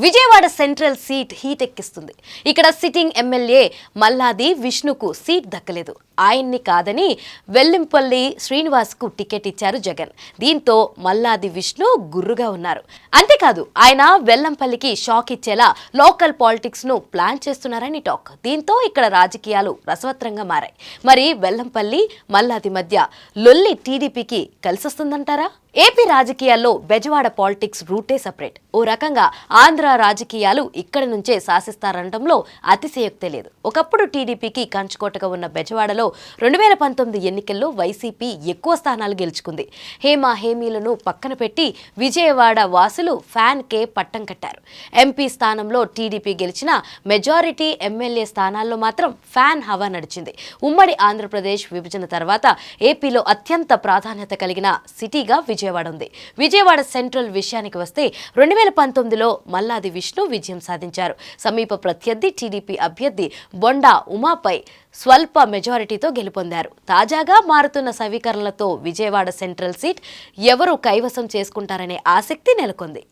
Vijayawada central seat heat ఎక్కిస్తుంది. ఇక్కడ sitting MLA Malladi విష్ణుకు seat దక్కలేదు. ఆయన్ని కాదని వెల్లంపల్లి శ్రీనివాస్కు టికెట్ ఇచ్చారు జగన్. దీంతో మల్లాది విష్ణు గుర్రుగా ఉన్నారు. అంతేకాదు ఆయన వెల్లంపల్లికి షాక్ ఇచ్చేలా లోకల్ పాలిటిక్స్ ను ప్లాన్ చేస్తున్నారని టాక్. దీంతో ఇక్కడ రాజకీయాలు రసవత్రంగా మారాయి. మరి వెల్లంపల్లి మల్లాది మధ్య లొల్లి టీడీపీకి కలిసొస్తుందంటారా? ఏపీ రాజకీయాల్లో బెజవాడ పాలిటిక్స్ రూటే సపరేట్. ఓ రకంగా ఆంధ్ర రాజకీయాలు ఇక్కడి నుంచే శాసిస్తారనడంలో అతిశయోక్తే లేదు. ఒకప్పుడు టీడీపీకి కంచుకోటగా ఉన్న బెజవాడలో 2019 ఎన్నికల్లో వైసీపీ ఎక్కువ స్థానాలు గెలుచుకుంది. హేమీలను పక్కన పెట్టి విజయవాడ వాసులు ఫ్యాన్ కే పట్టం కట్టారు. ఎంపీ స్థానంలో టీడీపీ గెలిచిన మెజారిటీ ఎమ్మెల్యే స్థానాల్లో మాత్రం ఫ్యాన్ హవా నడిచింది. ఉమ్మడి ఆంధ్రప్రదేశ్ విభజన తర్వాత ఏపీలో అత్యంత ప్రాధాన్యత కలిగిన సిటీగా విజయవాడ ఉంది. విజయవాడ సెంట్రల్ విషయానికి వస్తే 2019లో మల్లాది విష్ణు విజయం సాధించారు. సమీప ప్రత్యర్థి టీడీపీ అభ్యర్థి బొండా ఉమాపై స్వల్ప మెజారిటీతో గెలుపొందారు. తాజాగా మారుతున్న సమీకరణలతో విజయవాడ సెంట్రల్ సీట్ ఎవరు కైవసం చేసుకుంటారనే ఆసక్తి నెలకొంది.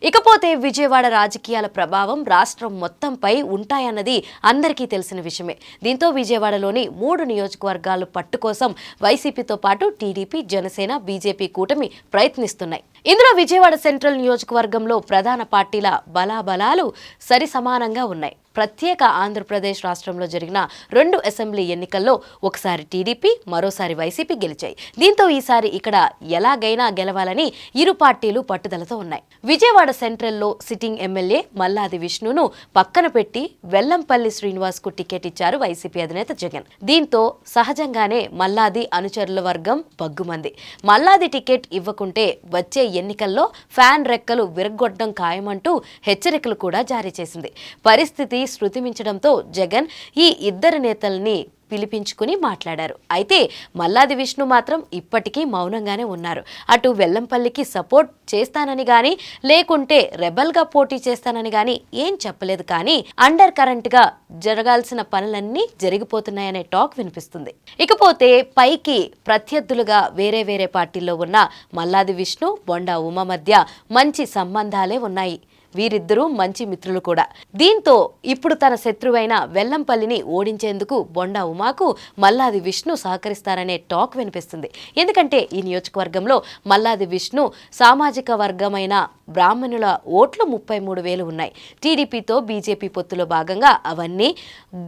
ఇకపోతే విజయవాడ రాజకీయాల ప్రభావం రాష్ట్రం మొత్తంపై ఉంటాయన్నది అందరికీ తెలిసిన విషయమే. దీంతో విజయవాడలోని 3 నియోజకవర్గాల పట్టు కోసం వైసీపీతో పాటు టీడీపీ, జనసేన, బీజేపీ కూటమి ప్రయత్నిస్తున్నాయి. ఇందులో విజయవాడ సెంట్రల్ నియోజకవర్గంలో ప్రధాన పార్టీల బలాబలాలు సరి సమానంగా ఉన్నాయి. ప్రత్యేక ఆంధ్రప్రదేశ్ రాష్ట్రంలో జరిగిన 2 అసెంబ్లీ ఎన్నికల్లో ఒకసారి టీడీపీ, మరోసారి వైసీపీ గెలిచాయి. దీంతో ఈసారి ఇక్కడ ఎలాగైనా గెలవాలని ఇరు పార్టీలు పట్టుదలతో ఉన్నాయి. విజయవాడ సెంట్రల్లో సిట్టింగ్ ఎమ్మెల్యే మల్లాది విష్ణును పక్కన పెట్టి వెల్లంపల్లి శ్రీనివాస్ కు టికెట్ ఇచ్చారు వైసీపీ అధినేత జగన్. దీంతో సహజంగానే మల్లాది అనుచరుల వర్గం బగ్గుమంది. మల్లాది టికెట్ ఇవ్వకుంటే వచ్చే ఎన్నికల్లో ఫ్యాన్ రెక్కలు విరగొట్టడం ఖాయమంటూ హెచ్చరికలు కూడా జారీ చేసింది. పరిస్థితి శృతిమించడంతో జగన్ ఈ ఇద్దరు నేతల్ని పిలిపించుకుని మాట్లాడారు. అయితే మల్లాది విష్ణు మాత్రం ఇప్పటికీ మౌనంగానే ఉన్నారు. అటు వెల్లంపల్లికి సపోర్ట్ చేస్తానని గాని, లేకుంటే రెబల్గా పోటీ చేస్తానని గాని ఏం చెప్పలేదు. కానీ అండర్ కరెంట్ గా జరగాల్సిన పనులన్నీ జరిగిపోతున్నాయనే టాక్ వినిపిస్తుంది. ఇకపోతే పైకి ప్రత్యర్థులుగా వేరే పార్టీల్లో ఉన్న మల్లాది విష్ణు, బొండా ఉమ మధ్య మంచి సంబంధాలే ఉన్నాయి. వీరిద్దరూ మంచి మిత్రులు కూడా. దీంతో ఇప్పుడు తన శత్రువైన వెల్లంపల్లిని ఓడించేందుకు బొండా ఉమాకు మల్లాది విష్ణు సహకరిస్తారనే టాక్ వినిపిస్తుంది. ఎందుకంటే ఈ నియోజకవర్గంలో మల్లాది విష్ణు సామాజిక వర్గమైన బ్రాహ్మణుల ఓట్లు 33,000 ఉన్నాయి. టీడీపీతో బీజేపీ పొత్తులో భాగంగా అవన్నీ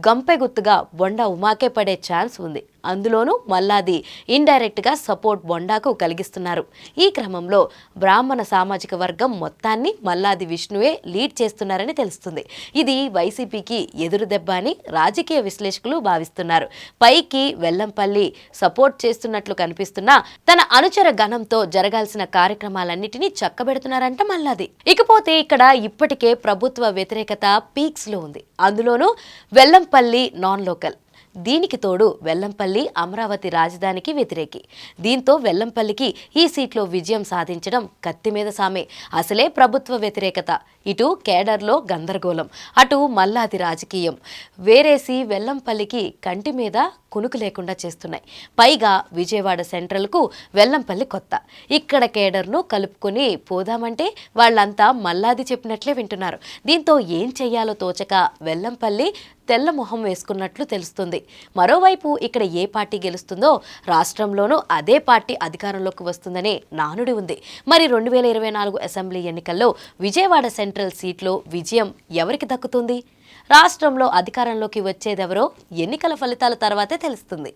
గంపెగుత్తుగా బొండా ఉమాకే పడే ఛాన్స్ ఉంది. అందులోనూ మల్లాది ఇండైరెక్ట్ గా సపోర్ట్ బొండాకు కలిగిస్తున్నారు. ఈ క్రమంలో బ్రాహ్మణ సామాజిక వర్గం మొత్తాన్ని మల్లాది విష్ణువే లీడ్ చేస్తున్నారని తెలుస్తుంది. ఇది వైసీపీకి ఎదురు దెబ్బ అని రాజకీయ విశ్లేషకులు భావిస్తున్నారు. పైకి వెల్లంపల్లి సపోర్ట్ చేస్తున్నట్లు కనిపిస్తున్నా తన అనుచర గణంతో జరగాల్సిన కార్యక్రమాలన్నిటినీ చక్కబెడుతున్నారంట మల్లాది. ఇకపోతే ఇక్కడ ఇప్పటికే ప్రభుత్వ వ్యతిరేకత పీక్స్ లో ఉంది. అందులోనూ వెల్లంపల్లి నాన్ లోకల్. దీనికి తోడు వెల్లంపల్లి అమరావతి రాజధానికి వ్యతిరేకి. దీంతో వెల్లంపల్లికి ఈ సీట్లో విజయం సాధించడం కత్తి మీద సామే. అసలే ప్రభుత్వ వ్యతిరేకత, ఇటు కేడర్లో గందరగోళం, అటు మల్లాది రాజకీయం వేరేసి వెల్లంపల్లికి కంటి మీద కునుకు లేకుండా చేస్తున్నాయి. పైగా విజయవాడ సెంట్రల్కు వెల్లంపల్లి కొత్త. ఇక్కడ కేడర్ను కలుపుకొని పోదామంటే వాళ్ళంతా మల్లాది చెప్పినట్లే వింటున్నారు. దీంతో ఏం చెయ్యాలో తోచక వెల్లంపల్లి తెల్ల మొహం వేసుకున్నట్లు తెలుస్తుంది. మరోవైపు ఇక్కడ ఏ పార్టీ గెలుస్తుందో రాష్ట్రంలోనూ అదే పార్టీ అధికారంలోకి వస్తుందనే నానుడి ఉంది. మరి 2024 అసెంబ్లీ ఎన్నికల్లో విజయవాడ సెంట్రల్ సీట్లో విజయం ఎవరికి దక్కుతుంది? రాష్ట్రంలో అధికారంలోకి వచ్చేదెవరో ఎన్నికల ఫలితాల తర్వాతే తెలుస్తుంది.